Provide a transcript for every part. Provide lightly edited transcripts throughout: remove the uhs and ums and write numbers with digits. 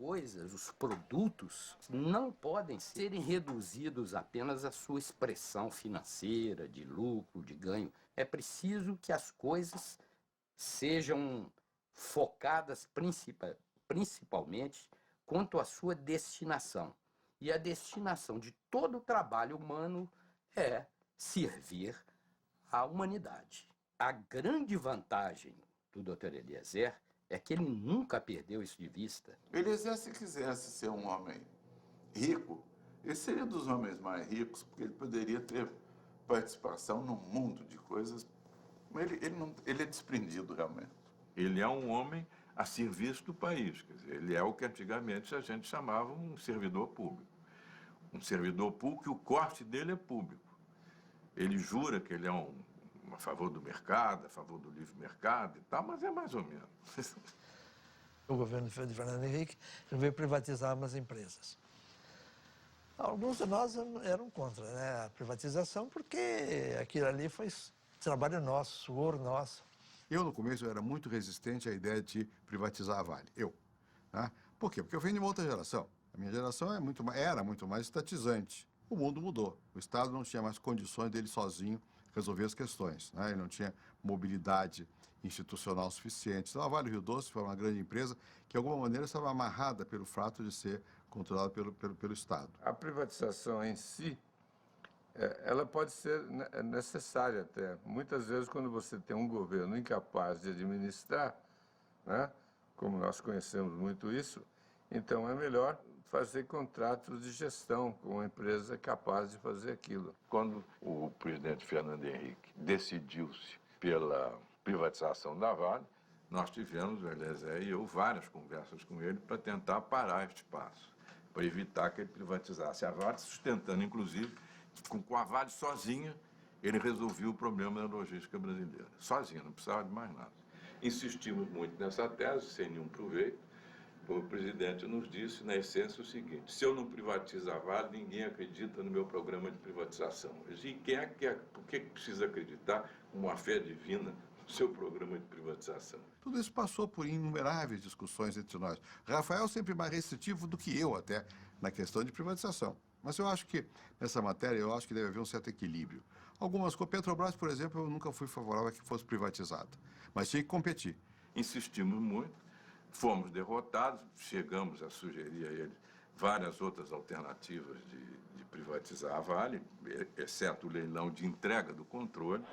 coisas, os produtos, não podem serem reduzidos apenas à sua expressão financeira, de lucro, de ganho. É preciso que as coisas sejam focadas principalmente quanto à sua destinação. E a destinação de todo o trabalho humano é servir à humanidade. A grande vantagem do Dr. Eliezer é que ele nunca perdeu isso de vista. Eliezer, se quisesse ser um homem rico, ele seria dos homens mais ricos, porque ele poderia ter participação num mundo de coisas. Ele é desprendido, realmente. Ele é um homem a serviço do país, quer dizer, ele é o que antigamente a gente chamava um servidor público. Um servidor público, e o corte dele é público. Ele jura que ele é a favor do mercado, a favor do livre mercado e tal, mas é mais ou menos. O governo de Fernando Henrique veio privatizar umas empresas. Alguns de nós eram contra, né, a privatização, porque aquilo ali foi trabalho nosso, suor nosso. Eu, no começo, era muito resistente à ideia de privatizar a Vale. Né? Por quê? Porque eu venho de uma outra geração. A minha geração era muito mais estatizante. O mundo mudou. O Estado não tinha mais condições dele sozinho resolver as questões. Né? Ele não tinha mobilidade institucional suficiente. Então, a Vale Rio Doce foi uma grande empresa que, de alguma maneira, estava amarrada pelo fato de ser controlada pelo Estado. A privatização em si, ela pode ser necessária até. Muitas vezes, quando você tem um governo incapaz de administrar, né, como nós conhecemos muito isso, então é melhor fazer contratos de gestão com uma empresa capaz de fazer aquilo. Quando o presidente Fernando Henrique decidiu-se pela privatização da Vale, nós tivemos, o Eliezer e eu, várias conversas com ele para tentar parar este passo, para evitar que ele privatizasse a Vale, sustentando, inclusive, com a Vale sozinha, ele resolveu o problema da logística brasileira. Sozinho, não precisava de mais nada. Insistimos muito nessa tese, sem nenhum proveito. O presidente nos disse, na essência, o seguinte: se eu não privatizo a Vale, ninguém acredita no meu programa de privatização. E por que precisa acreditar com uma fé divina no seu programa de privatização? Tudo isso passou por inumeráveis discussões entre nós. Rafael sempre mais restritivo do que eu, até, na questão de privatização. Mas eu acho que, nessa matéria, eu acho que deve haver um certo equilíbrio. Algumas coisas, Petrobras, por exemplo, eu nunca fui favorável a que fosse privatizada, mas tinha que competir. Insistimos muito, fomos derrotados, chegamos a sugerir a ele várias outras alternativas de privatizar a Vale, exceto o leilão de entrega do controle.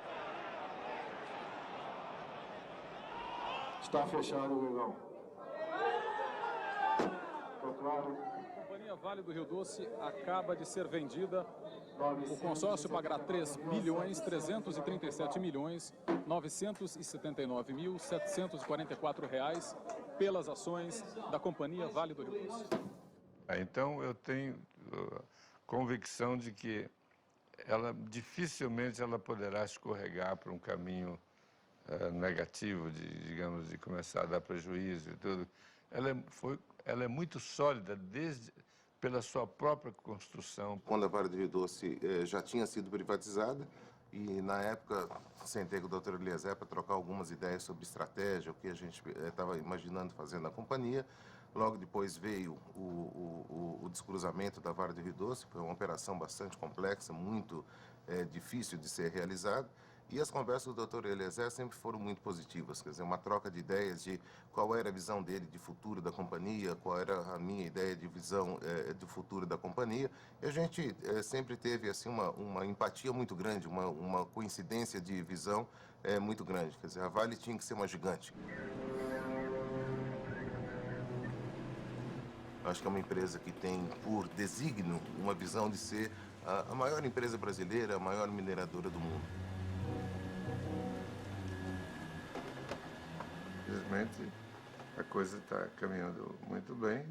Está fechado o leilão. Estou claro. A Companhia Vale do Rio Doce acaba de ser vendida. O consórcio pagará R$ 3.3.979.744 pelas ações da Companhia Vale do Rio Doce. Então, eu tenho convicção de que dificilmente ela poderá escorregar para um caminho negativo, digamos, de começar a dar prejuízo e tudo. Ela é muito sólida pela sua própria construção. Quando a Vale do Rio Doce já tinha sido privatizada, e na época sentei com o Dr. Eliezer para trocar algumas ideias sobre estratégia, o que a gente estava imaginando fazer na companhia. Logo depois veio o descruzamento da Vale do Rio Doce, foi uma operação bastante complexa, muito difícil de ser realizada. E as conversas do Dr. Eliezer sempre foram muito positivas, quer dizer, uma troca de ideias de qual era a visão dele de futuro da companhia, qual era a minha ideia de visão de futuro da companhia. E a gente sempre teve assim, uma empatia muito grande, uma coincidência de visão muito grande. Quer dizer, a Vale tinha que ser uma gigante. Acho que é uma empresa que tem, por desígnio, uma visão de ser a maior empresa brasileira, a maior mineradora do mundo. Infelizmente, a coisa está caminhando muito bem,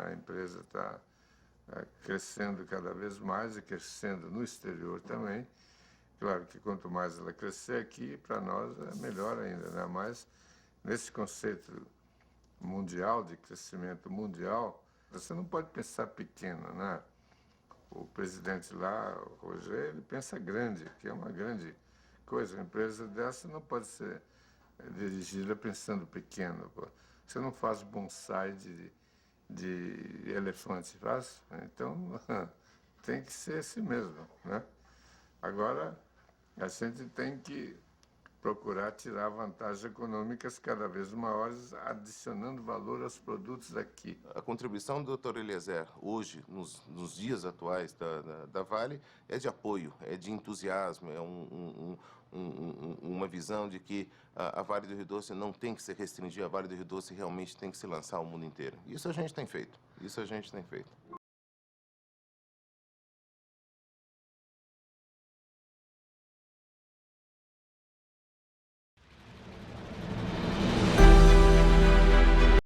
a empresa está crescendo cada vez mais e crescendo no exterior também. Claro que quanto mais ela crescer aqui, para nós é melhor ainda, né? Mas nesse conceito mundial, de crescimento mundial, você não pode pensar pequeno, né? O presidente lá, o Roger, ele pensa grande, que é uma grande coisa. Uma empresa dessa não pode ser dirigida pensando pequeno. Pô. Você não faz bonsai de elefante faz, então tem que ser assim mesmo, né? Agora, a gente tem que procurar tirar vantagens econômicas cada vez maiores, adicionando valor aos produtos daqui. A contribuição do Dr. Eliezer hoje, nos dias atuais da Vale, é de apoio, é de entusiasmo, é uma visão de que a Vale do Rio Doce não tem que se restringir, a Vale do Rio Doce realmente tem que se lançar ao mundo inteiro. Isso a gente tem feito, isso a gente tem feito.